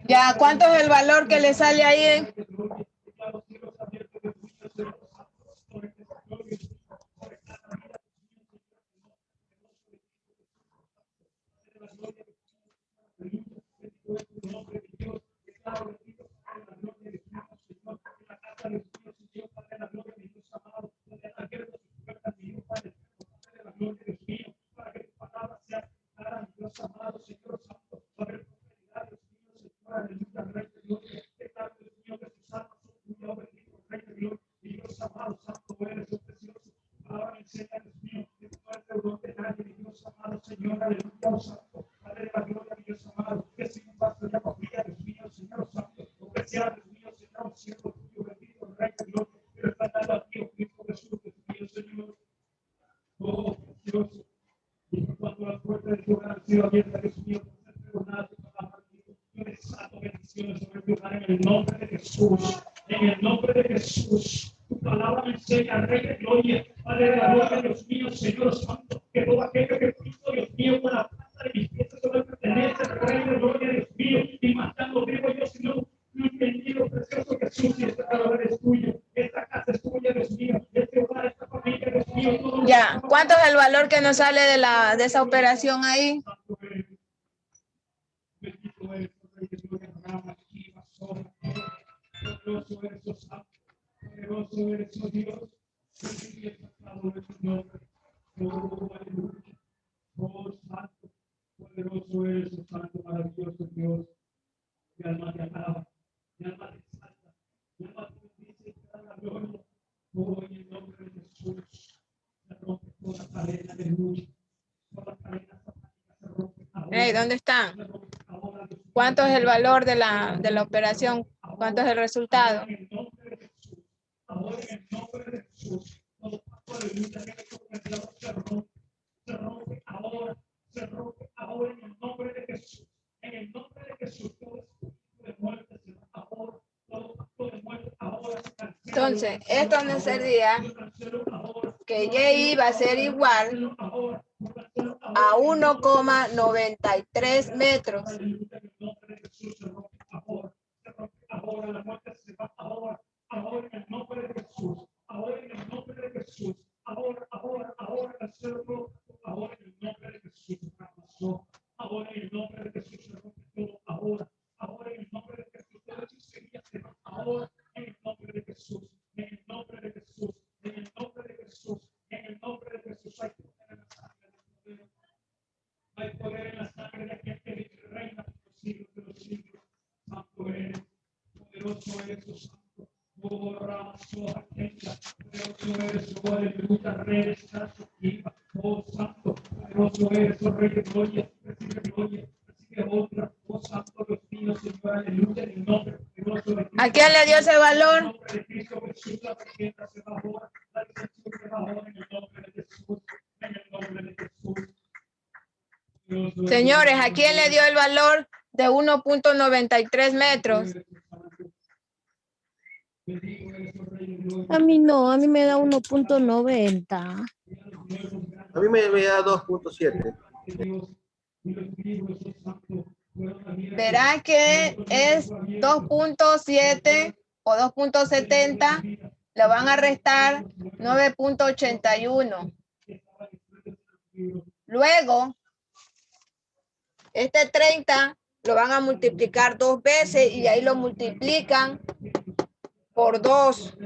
Ya, ¿cuánto es el valor que le sale ahí? Ya, ¿cuánto es el valor que nos sale de esa operación ahí? Hey, ¿dónde están? ¿Cuánto es el valor de la operación? ¿Cuánto es el resultado? Entonces, esto no sería que Y va a ser igual a 1,93 metros. ¿A quién le dio ese valor? Señores, ¿a quién le dio el valor de 1,93 metros? A mí no, a mí me da 1.90. A mí me da 2.7. Verá que es 2.7 o 2.70. Le van a restar 9.81. Luego, este 30 lo van a multiplicar 2 veces y ahí lo multiplican por 2.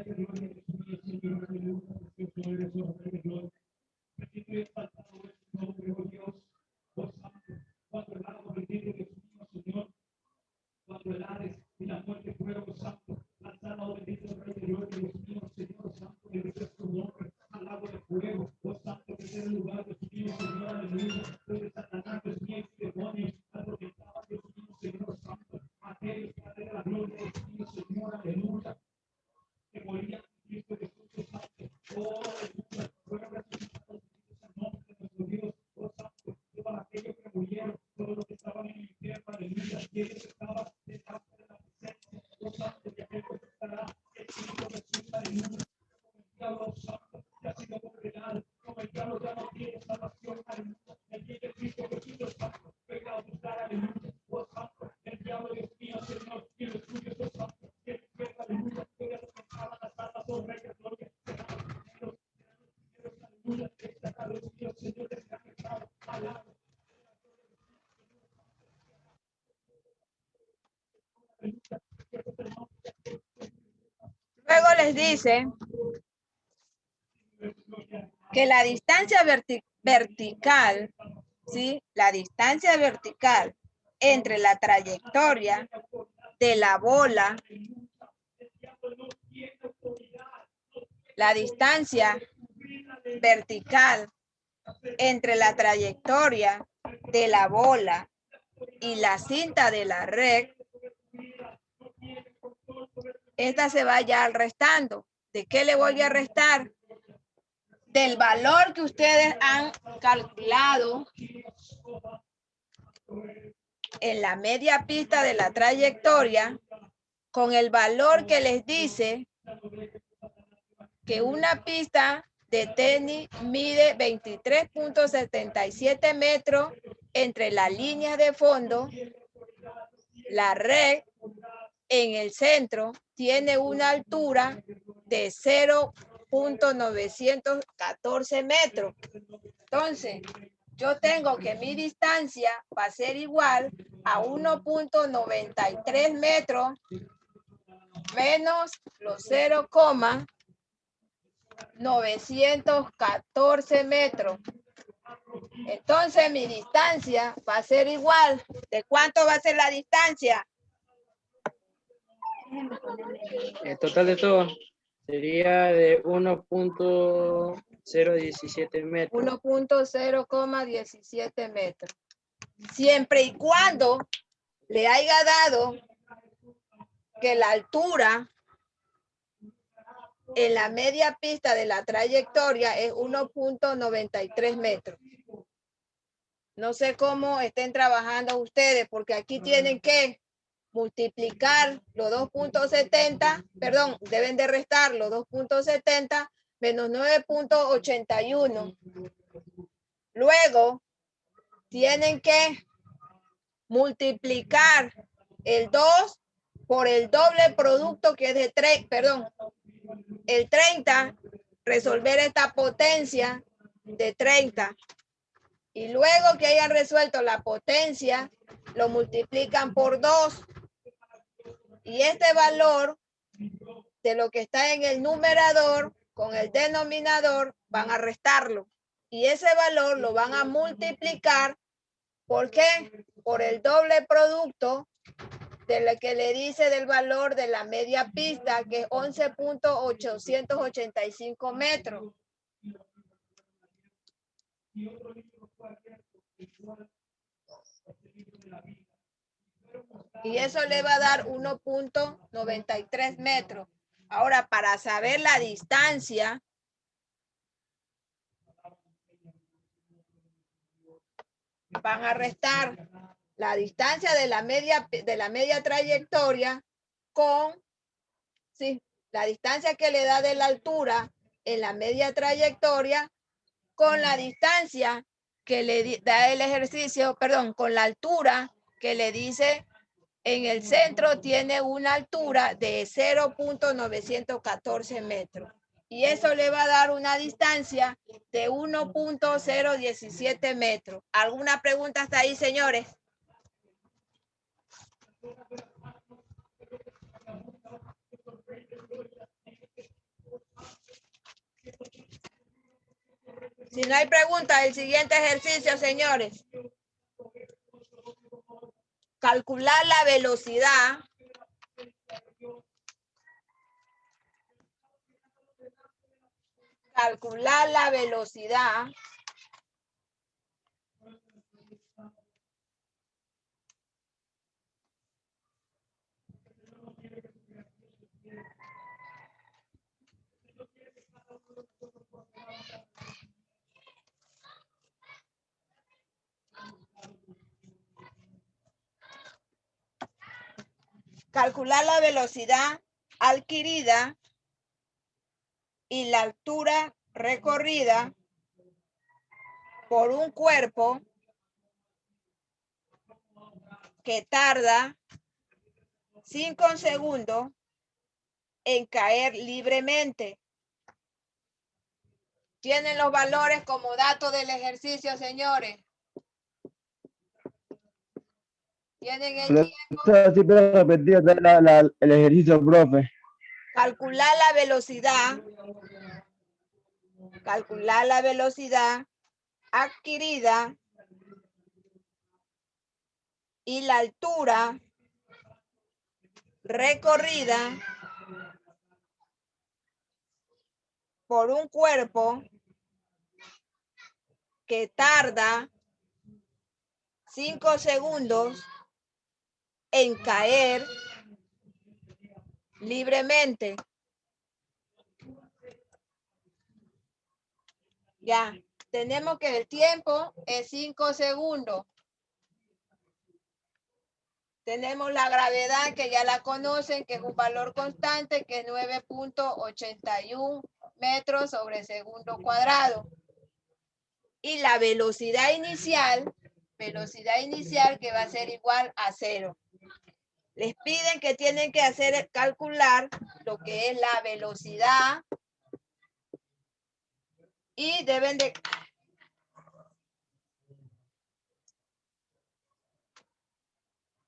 Luego les dice que la distancia vertical, ¿sí? La distancia vertical entre la trayectoria de la bola, la distancia vertical entre la trayectoria de la bola y la cinta de la red, esta se va ya restando. ¿De qué le voy a restar? Del valor que ustedes han calculado en la media pista de la trayectoria, con el valor que les dice que una pista de tenis mide 23.77 metros entre las líneas de fondo. La red en el centro tiene una altura de 0.914 metros. Entonces, yo tengo que mi distancia va a ser igual a 1.93 metros menos los 0.914 metros. Entonces, mi distancia va a ser igual. ¿De cuánto va a ser la distancia? El total de todo sería de 1.017 metros. 1.017 metros. Siempre y cuando le haya dado que la altura en la media pista de la trayectoria es 1.93 metros. No sé cómo estén trabajando ustedes, porque aquí tienen que multiplicar los 2.70, perdón, deben de restar los 2.70 menos 9.81. Luego, tienen que multiplicar el 2 por el doble producto que es de 3, perdón, el 30, resolver esta potencia de 30. Y luego que hayan resuelto la potencia, lo multiplican por 2. Y este valor de lo que está en el numerador con el denominador van a restarlo. Y ese valor lo van a multiplicar, ¿por qué? Por el doble producto de lo que le dice del valor de la media pista, que es 11.885 metros. Y eso le va a dar 1.93 metros. Ahora, para saber la distancia, van a restar la distancia de la media trayectoria con, sí, La distancia que le da de la altura en la media trayectoria con la distancia que le da el ejercicio, perdón, con la altura que le dice en el centro tiene una altura de 0.914 metros. Y eso le va a dar una distancia de 1.017 metros. ¿Alguna pregunta hasta ahí, señores? Si no hay preguntas, el siguiente ejercicio, señores. Calcular la velocidad adquirida y la altura recorrida por un cuerpo que tarda 5 segundos en caer libremente. Tienen los valores como dato del ejercicio, señores. Tienen el tiempo. Sí, pero repetir el ejercicio, profe. Calcular la velocidad adquirida y la altura recorrida por un cuerpo que tarda 5 segundos en caer libremente. Ya, tenemos que el tiempo es 5 segundos. Tenemos la gravedad que ya la conocen, que es un valor constante, que es 9.81 metros sobre segundo cuadrado. Y la velocidad inicial que va a ser igual a 0. Les piden que tienen que calcular lo que es la velocidad y deben de...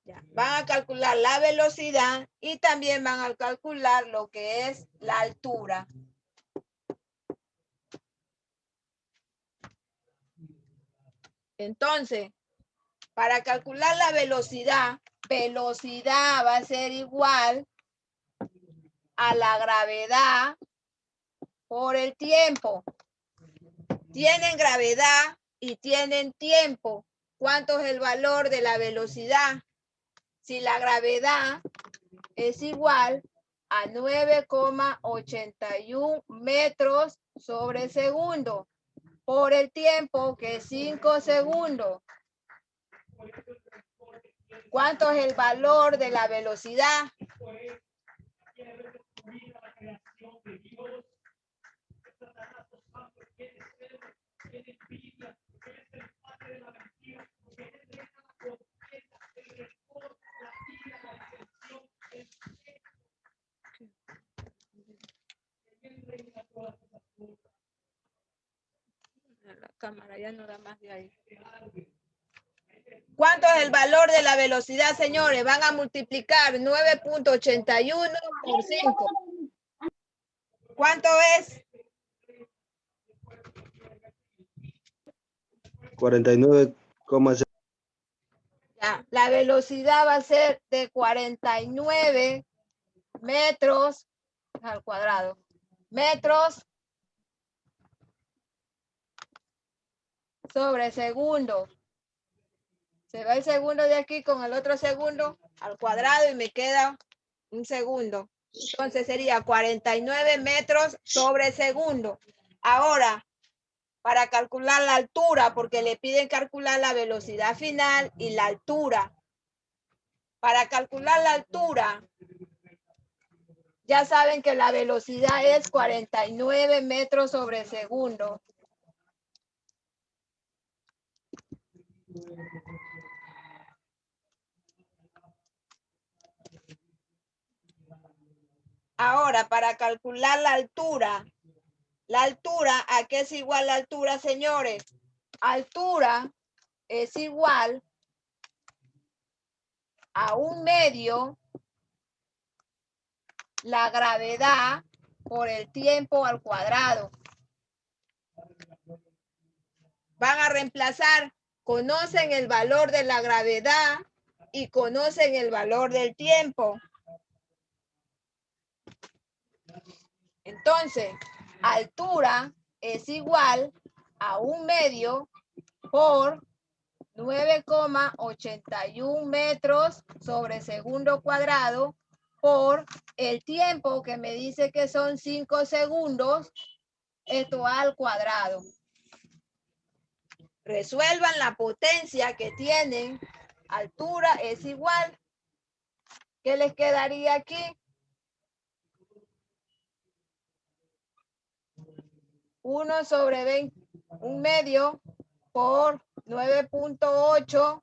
Ya, van a calcular la velocidad y también van a calcular lo que es la altura. Entonces, para calcular la velocidad va a ser igual a la gravedad por el tiempo. Tienen gravedad y tienen tiempo. ¿Cuánto es el valor de la velocidad? Si la gravedad es igual a 9.81 metros sobre segundo por el tiempo que es 5 segundos. ¿Cuánto es el valor de la velocidad? La cámara ya no da más de ahí. ¿Cuánto es el valor de la velocidad, señores? Van a multiplicar 9.81 por 5. ¿Cuánto es? 49,6. Ya, la velocidad va a ser de 49 metros al cuadrado. Metros sobre segundo. Se va el segundo de aquí con el otro segundo al cuadrado y me queda un segundo. Entonces sería 49 metros sobre segundo. Ahora, para calcular la altura, porque le piden calcular la velocidad final y la altura. Para calcular la altura, Ya saben que la velocidad es 49 metros sobre segundo. Ahora, para calcular la altura, ¿a qué es igual la altura, señores? Altura es igual a 1/2 la gravedad por el tiempo al cuadrado. Van a reemplazar, conocen el valor de la gravedad y conocen el valor del tiempo. Entonces, altura es igual a 1/2 por 9,81 metros sobre segundo cuadrado por el tiempo que me dice que son 5 segundos, esto al cuadrado. Resuelvan la potencia que tienen. Altura es igual. ¿Qué les quedaría aquí? 1 sobre 20, 1/2 por 9,8,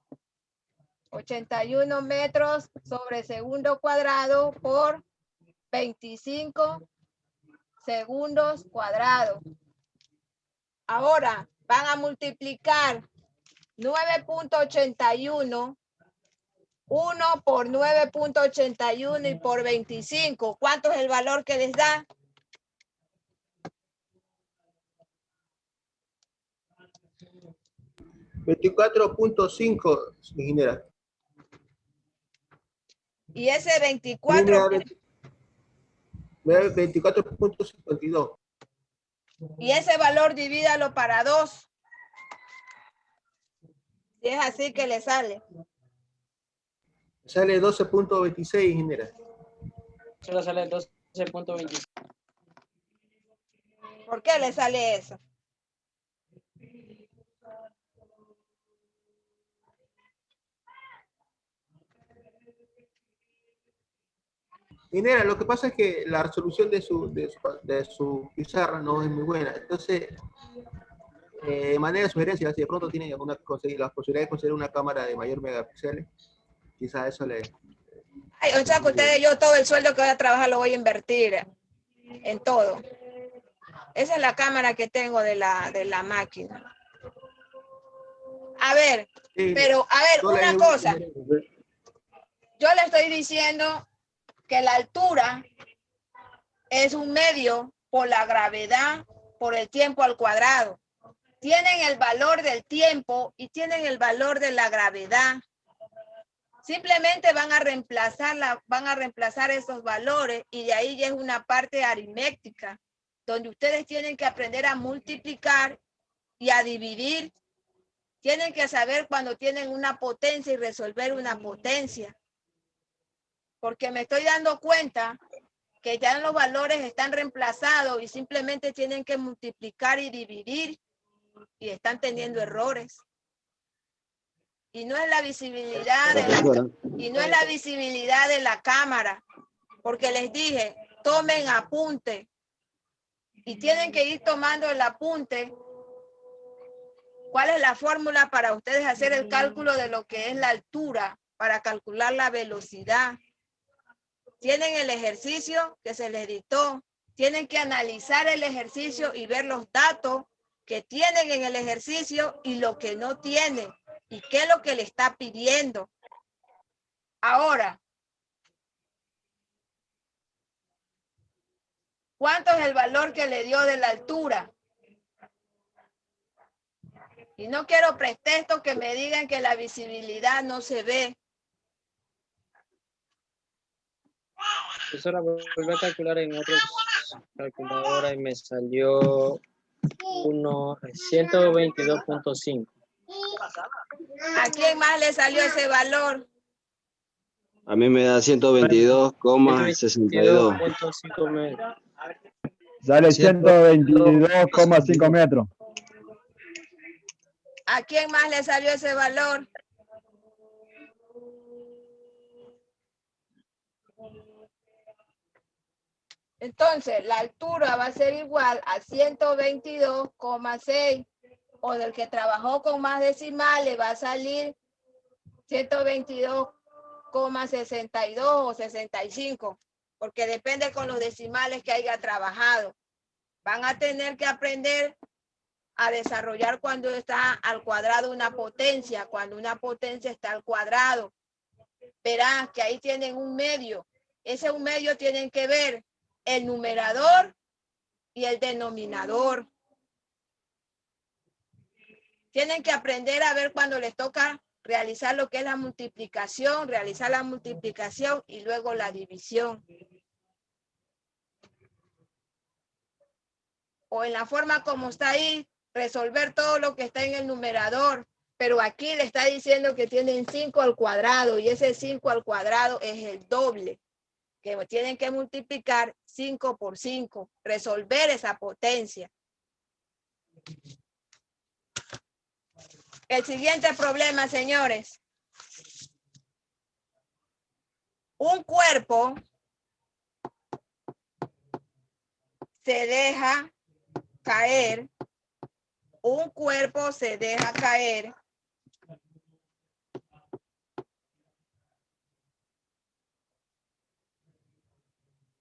81 metros sobre segundo cuadrado por 25 segundos cuadrados. Ahora van a multiplicar 9,81, 1 por 9,81 y por 25. ¿Cuánto es el valor que les da? 24.5, ingeniera. Y ese A mí 24, me da 24.52. y ese valor divídalo para 2. Si es así que le sale. Sale 12.26, ingeniera. Solo sale 12.25. ¿Por qué le sale eso? Ingeniera, lo que pasa es que la resolución de su pizarra no es muy buena. Entonces, de manera de sugerencia, si de pronto tiene la posibilidad de conseguir una cámara de mayor megapíxeles, quizás eso le... Ay, o sea que ustedes, yo todo el sueldo que voy a trabajar lo voy a invertir en todo. Esa es la cámara que tengo de la máquina. A ver, Sí, pero a ver, no le- una cosa. Yo le estoy diciendo que la altura es 1/2 por la gravedad por el tiempo al cuadrado. Tienen el valor del tiempo y tienen el valor de la gravedad. Simplemente van a reemplazar esos valores y de ahí ya es una parte aritmética, donde ustedes tienen que aprender a multiplicar y a dividir. Tienen que saber cuando tienen una potencia y resolver una potencia. Porque me estoy dando cuenta que ya los valores están reemplazados y simplemente tienen que multiplicar y dividir y están teniendo errores. Y no es la visibilidad de la cámara, porque les dije, tomen apunte y tienen que ir tomando el apunte. ¿Cuál es la fórmula para ustedes hacer el cálculo de lo que es la altura para calcular la velocidad? Tienen el ejercicio que se les dictó, tienen que analizar el ejercicio y ver los datos que tienen en el ejercicio y lo que no tienen y qué es lo que le está pidiendo. Ahora, ¿cuánto es el valor que le dio de la altura? Y no quiero pretextos que me digan que la visibilidad no se ve. Profesora, volví a calcular en otra calculadora y me salió 122.5. ¿A quién más le salió ese valor? A mí me da 122,62. 122.5 metros. Sale 122,5 metros. ¿A quién más le salió ese valor? Entonces, la altura va a ser igual a 122,6. O del que trabajó con más decimales va a salir 122,62 o 65. Porque depende con los decimales que haya trabajado. Van a tener que aprender a desarrollar cuando está al cuadrado una potencia, cuando una potencia está al cuadrado. Verán que ahí tienen un medio. Ese un medio tienen que ver el numerador y el denominador. Tienen que aprender a ver cuando les toca realizar lo que es la multiplicación, realizar la multiplicación y luego la división. O en la forma como está ahí, resolver todo lo que está en el numerador. Pero aquí le está diciendo que tienen 5 al cuadrado y ese 5 al cuadrado es el doble. Que tienen que multiplicar 5 por 5, resolver esa potencia. El siguiente problema, señores. Un cuerpo se deja caer. Un cuerpo se deja caer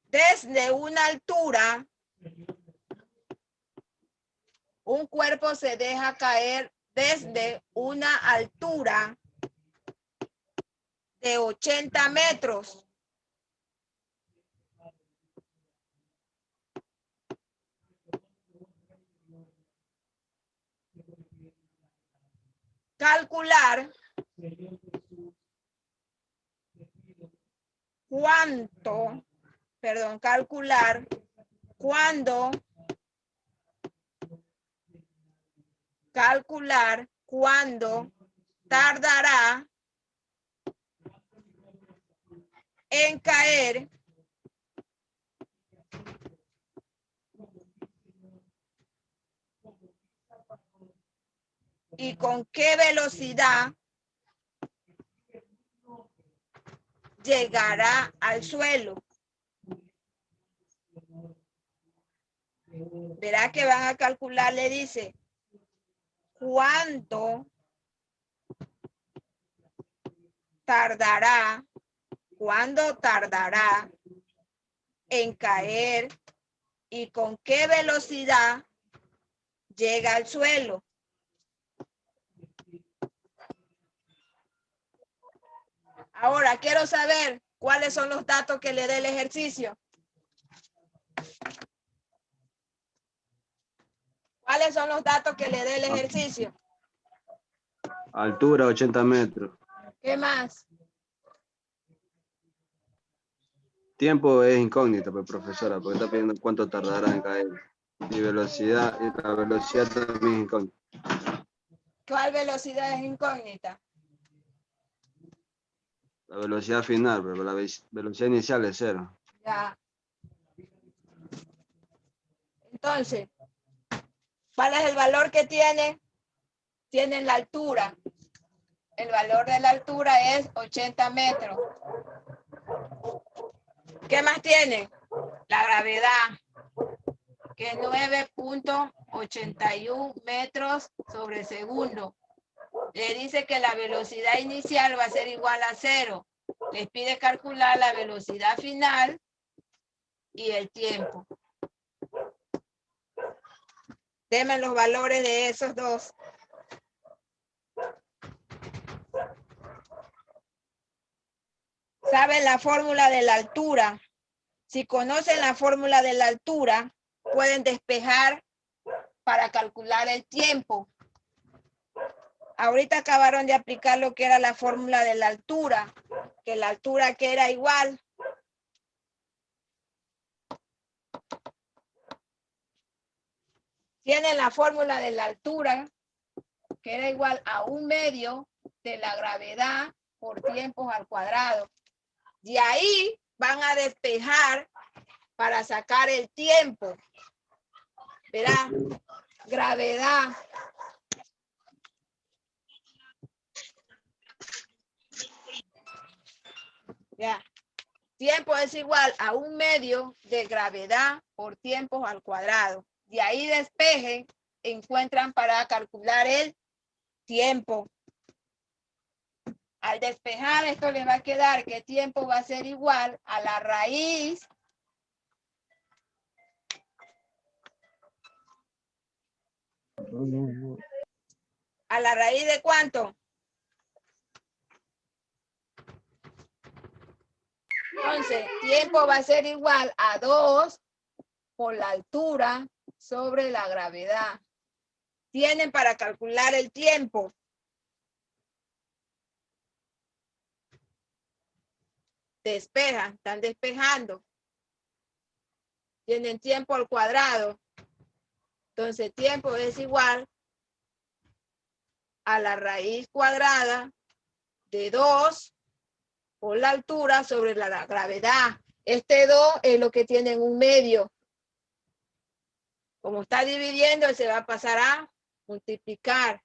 desde una altura. Un cuerpo se deja caer desde una altura de 80 metros. Calcular calcular cuándo tardará en caer y con qué velocidad llegará al suelo. Verá que van a calcular, le dice, ¿cuánto tardará en caer y con qué velocidad llega al suelo? Ahora quiero saber cuáles son los datos que le dé el ejercicio. ¿Cuáles son los datos que le dé el ejercicio? Altura 80 metros. ¿Qué más? Tiempo es incógnito, pues, profesora, porque está pidiendo cuánto tardará en caer. Y velocidad, y la velocidad también es incógnita. ¿Cuál velocidad es incógnita? La velocidad final, pero la velocidad inicial es 0. Ya. Entonces, ¿cuál es el valor que tiene? Tienen la altura. El valor de la altura es 80 metros. ¿Qué más tiene? La gravedad, que es 9.81 metros sobre segundo. Le dice que la velocidad inicial va a ser igual a 0. Les pide calcular la velocidad final y el tiempo. Denme los valores de esos dos. ¿Saben la fórmula de la altura? Si conocen la fórmula de la altura, pueden despejar para calcular el tiempo. Ahorita acabaron de aplicar lo que era la fórmula de la altura, que la altura que era igual. Tienen la fórmula de la altura, que era igual a 1/2 de la gravedad por tiempos al cuadrado. De ahí van a despejar para sacar el tiempo. Verá, gravedad. Ya. tiempo es igual a 1/2 de gravedad por tiempo al cuadrado. De ahí despejen, encuentran para calcular el tiempo. Al despejar, esto les va a quedar que tiempo va a ser igual a la raíz ¿de cuánto? Entonces, tiempo va a ser igual a 2 por la altura sobre la gravedad. Tienen para calcular el tiempo. Despejan, están despejando. Tienen tiempo al cuadrado. Entonces, tiempo es igual a la raíz cuadrada de 2 por la altura sobre la gravedad. Este 2 es lo que tiene en 1/2. Como está dividiendo, se va a pasar a multiplicar.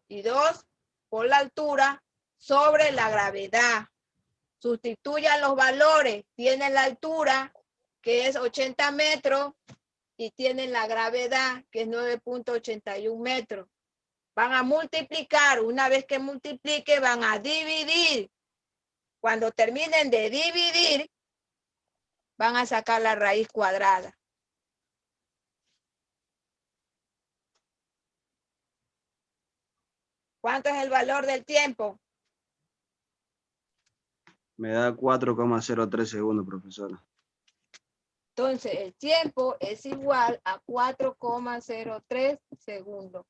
Y 2 por la altura sobre la gravedad. Sustituyan los valores. Tienen la altura, que es 80 metros, y tienen la gravedad, que es 9.81 metros. Van a multiplicar. Una vez que multiplique, van a dividir. Cuando terminen de dividir, van a sacar la raíz cuadrada. ¿Cuánto es el valor del tiempo? Me da 4,03 segundos, profesora. Entonces, el tiempo es igual a 4,03 segundos.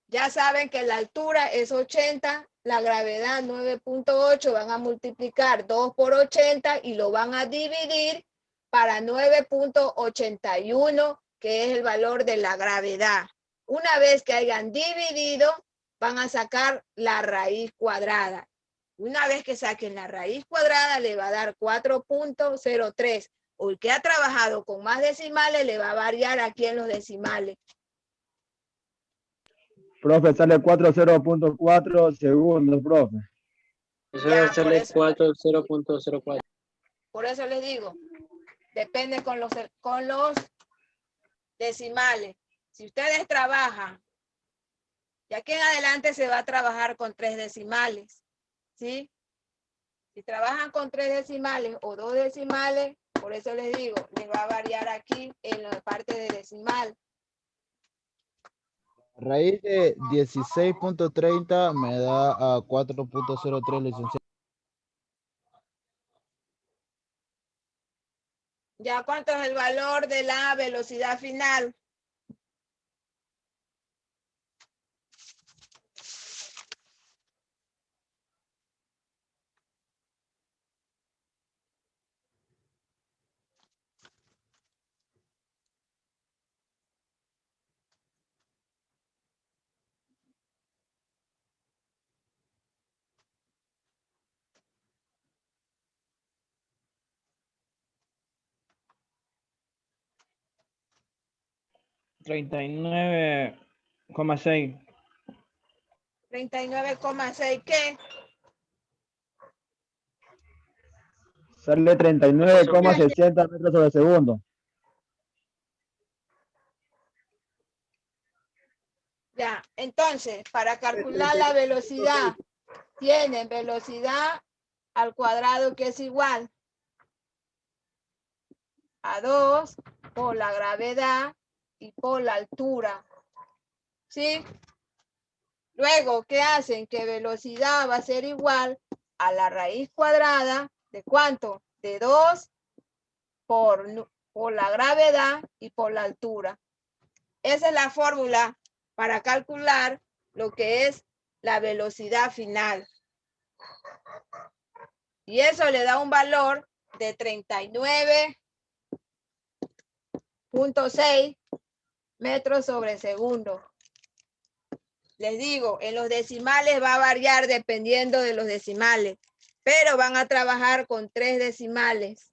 Ya saben que la altura es 80, la gravedad 9.8, van a multiplicar 2 por 80 y lo van a dividir para 9.81, que es el valor de la gravedad. Una vez que hayan dividido, van a sacar la raíz cuadrada. Una vez que saquen la raíz cuadrada, le va a dar 4.03. O el que ha trabajado con más decimales, le va a variar aquí en los decimales. Profe, sale 40.4 segundos, profe. Eso Ya, debe por serle eso. 0.04. Por eso les digo, depende con los decimales. Si ustedes trabajan, de aquí en adelante se va a trabajar con 3 decimales, ¿sí? Si trabajan con 3 decimales o 2 decimales, por eso les digo, les va a variar aquí en la parte de decimal. Raíz de 16.30 me da a 4.03, licenciado. ¿Ya cuánto es el valor de la velocidad final? $39,6. 39,6, ¿qué? Sale 39,60 metros sobre segundo. Ya, entonces, para calcular la velocidad, tienen velocidad al cuadrado, que es igual a 2 por la gravedad y por la altura. ¿Sí? Luego, ¿qué hacen? Que velocidad va a ser igual a la raíz cuadrada de ¿cuánto? De 2 por la gravedad y por la altura. Esa es la fórmula para calcular lo que es la velocidad final. Y eso le da un valor de 39.6 metros sobre segundo. Les digo, en los decimales va a variar dependiendo de los decimales, pero van a trabajar con 3 decimales.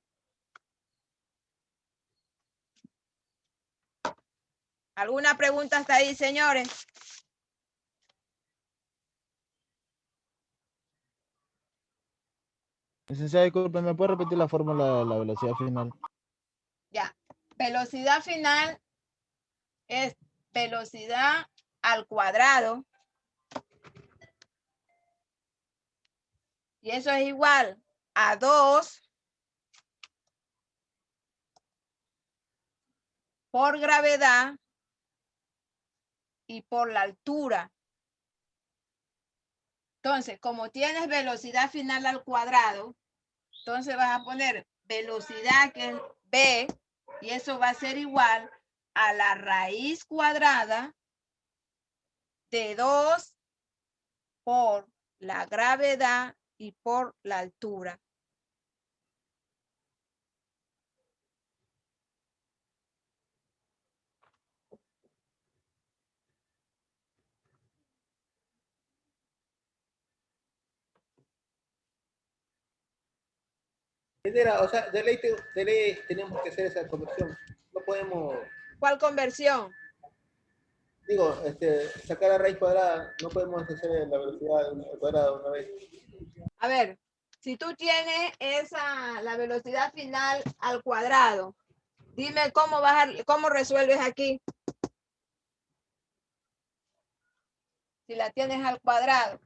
¿Alguna pregunta hasta ahí, señores? Licenciada, disculpe, ¿me puede repetir la fórmula de la velocidad final? Ya. Velocidad final es velocidad al cuadrado. Y eso es igual a 2 por gravedad y por la altura. Entonces, como tienes velocidad final al cuadrado, entonces vas a poner velocidad que es B, y eso va a ser igual a la raíz cuadrada de 2 por la gravedad y por la altura. O sea, de ley tenemos que hacer esa conversión. No podemos, ¿Cuál conversión? digo, sacar la raíz cuadrada. No podemos hacer la velocidad al cuadrado una vez. A ver, si tú tienes la velocidad final al cuadrado, dime cómo resuelves aquí. Si la tienes al cuadrado.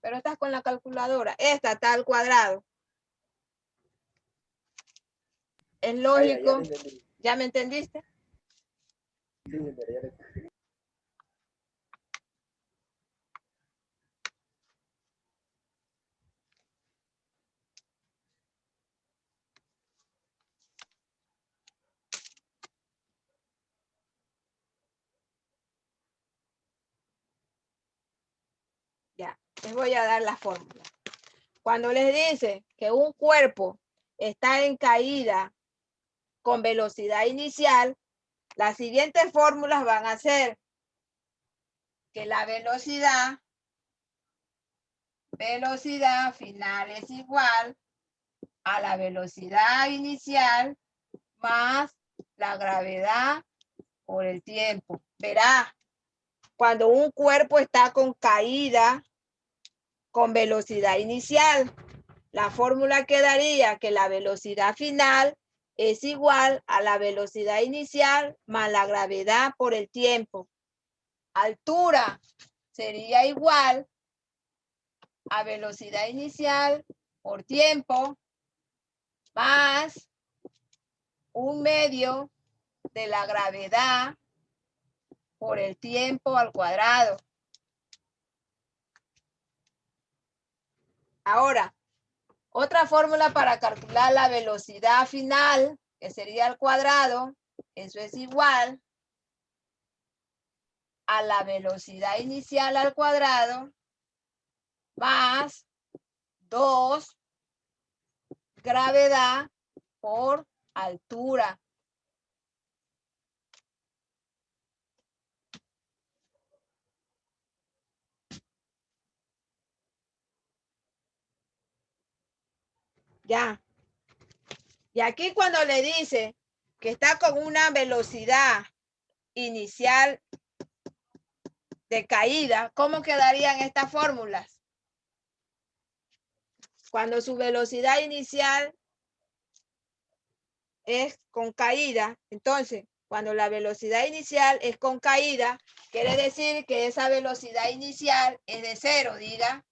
Pero estás con la calculadora. Esta está al cuadrado. Es lógico. ¿Ya me entendiste? Ya, les voy a dar la fórmula. Cuando les dice que un cuerpo está en caída con velocidad inicial, las siguientes fórmulas van a ser que la velocidad final es igual a la velocidad inicial más la gravedad por el tiempo. Verá, cuando un cuerpo está con caída con velocidad inicial, la fórmula quedaría que la velocidad final es igual a la velocidad inicial más la gravedad por el tiempo. Altura sería igual a velocidad inicial por tiempo más 1/2 de la gravedad por el tiempo al cuadrado. Ahora, otra fórmula para calcular la velocidad final, que sería al cuadrado, eso es igual a la velocidad inicial al cuadrado más 2 gravedad por altura. Ya. Y aquí cuando le dice que está con una velocidad inicial de caída, ¿cómo quedarían estas fórmulas? Cuando su velocidad inicial es con caída, entonces, cuando la velocidad inicial es con caída, quiere decir que esa velocidad inicial es de 0, diga.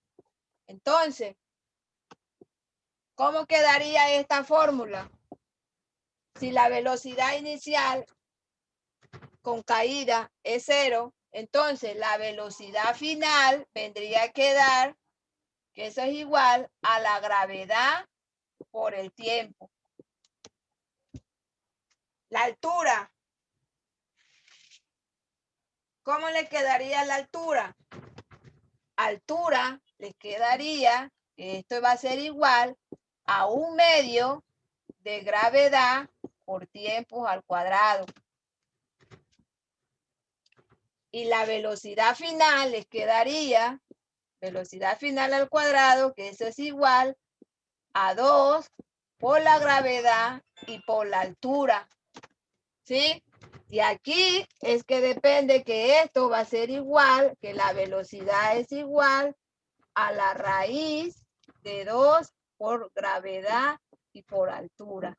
Entonces, ¿cómo quedaría esta fórmula? Si la velocidad inicial con caída es 0, entonces la velocidad final vendría a quedar que eso es igual a la gravedad por el tiempo. La altura. ¿Cómo le quedaría la altura? Altura le quedaría, esto va a ser igual a 1/2 de gravedad por tiempo al cuadrado. Y la velocidad final les quedaría, velocidad final al cuadrado, que eso es igual a 2 por la gravedad y por la altura. ¿Sí? Y aquí es que depende que esto va a ser igual, que la velocidad es igual a la raíz de 2 por gravedad y por altura.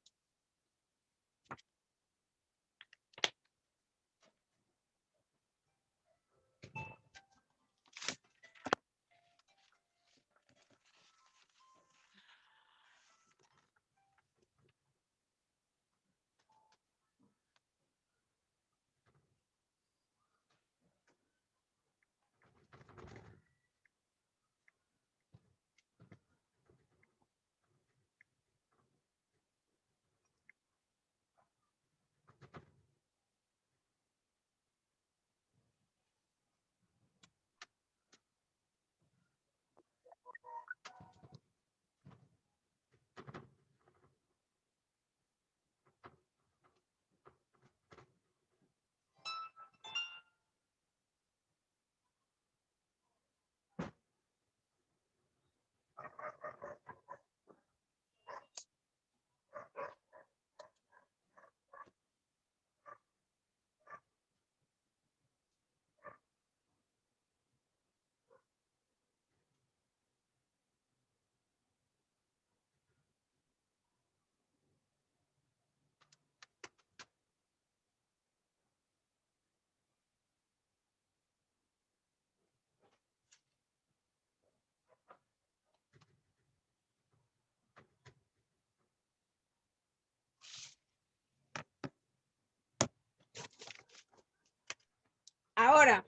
Ahora,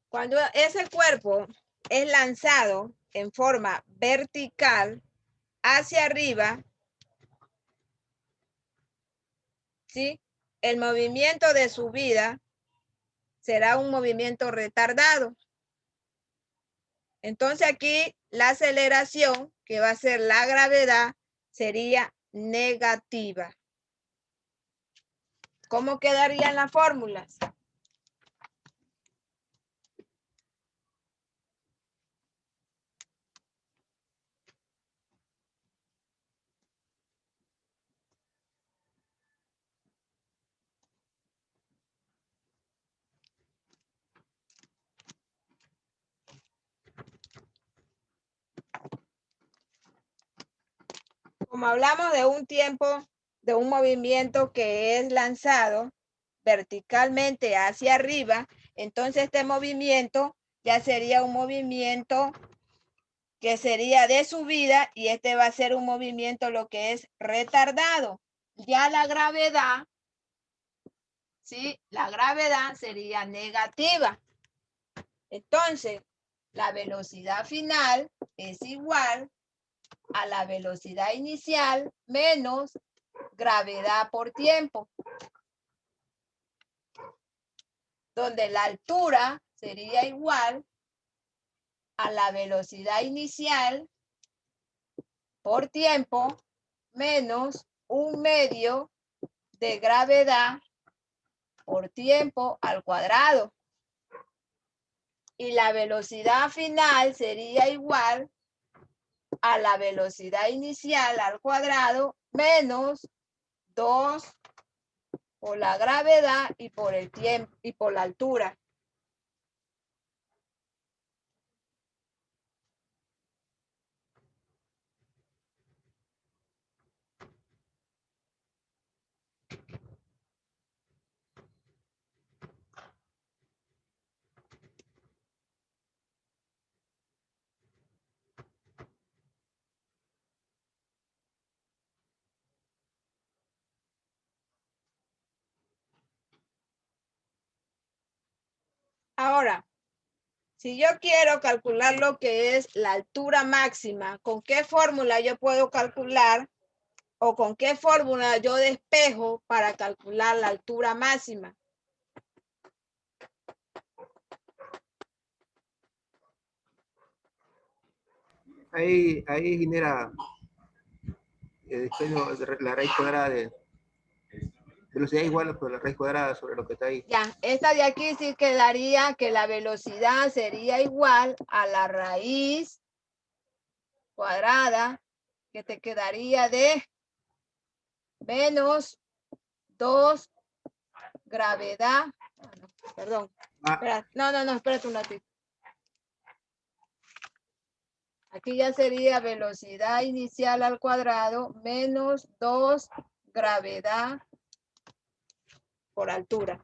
cuando ese cuerpo es lanzado en forma vertical hacia arriba, ¿sí? El movimiento de subida será un movimiento retardado. Entonces aquí la aceleración, que va a ser la gravedad, sería negativa. ¿Cómo quedarían las fórmulas? Como hablamos de un tiempo, de un movimiento que es lanzado verticalmente hacia arriba, entonces este movimiento ya sería un movimiento que sería de subida y este va a ser un movimiento lo que es retardado. Ya la gravedad, ¿sí? La gravedad sería negativa. Entonces, la velocidad final es igual a la velocidad inicial menos gravedad por tiempo, donde la altura sería igual a la velocidad inicial por tiempo menos 1/2 de gravedad por tiempo al cuadrado. Y la velocidad final sería igual a la velocidad inicial al cuadrado menos 2 por la gravedad y por el tiempo y por la altura. Ahora, si yo quiero calcular lo que es la altura máxima, ¿con qué fórmula yo puedo calcular o con qué fórmula yo despejo para calcular la altura máxima? Ahí genera la raíz cuadrada de velocidad igual por la raíz cuadrada sobre lo que está ahí. Ya, esta de aquí sí quedaría que la velocidad sería igual a la raíz cuadrada, que te quedaría de menos 2 gravedad. Perdón. Espera, no, espérate un ratito. Aquí ya sería velocidad inicial al cuadrado menos 2 gravedad por altura.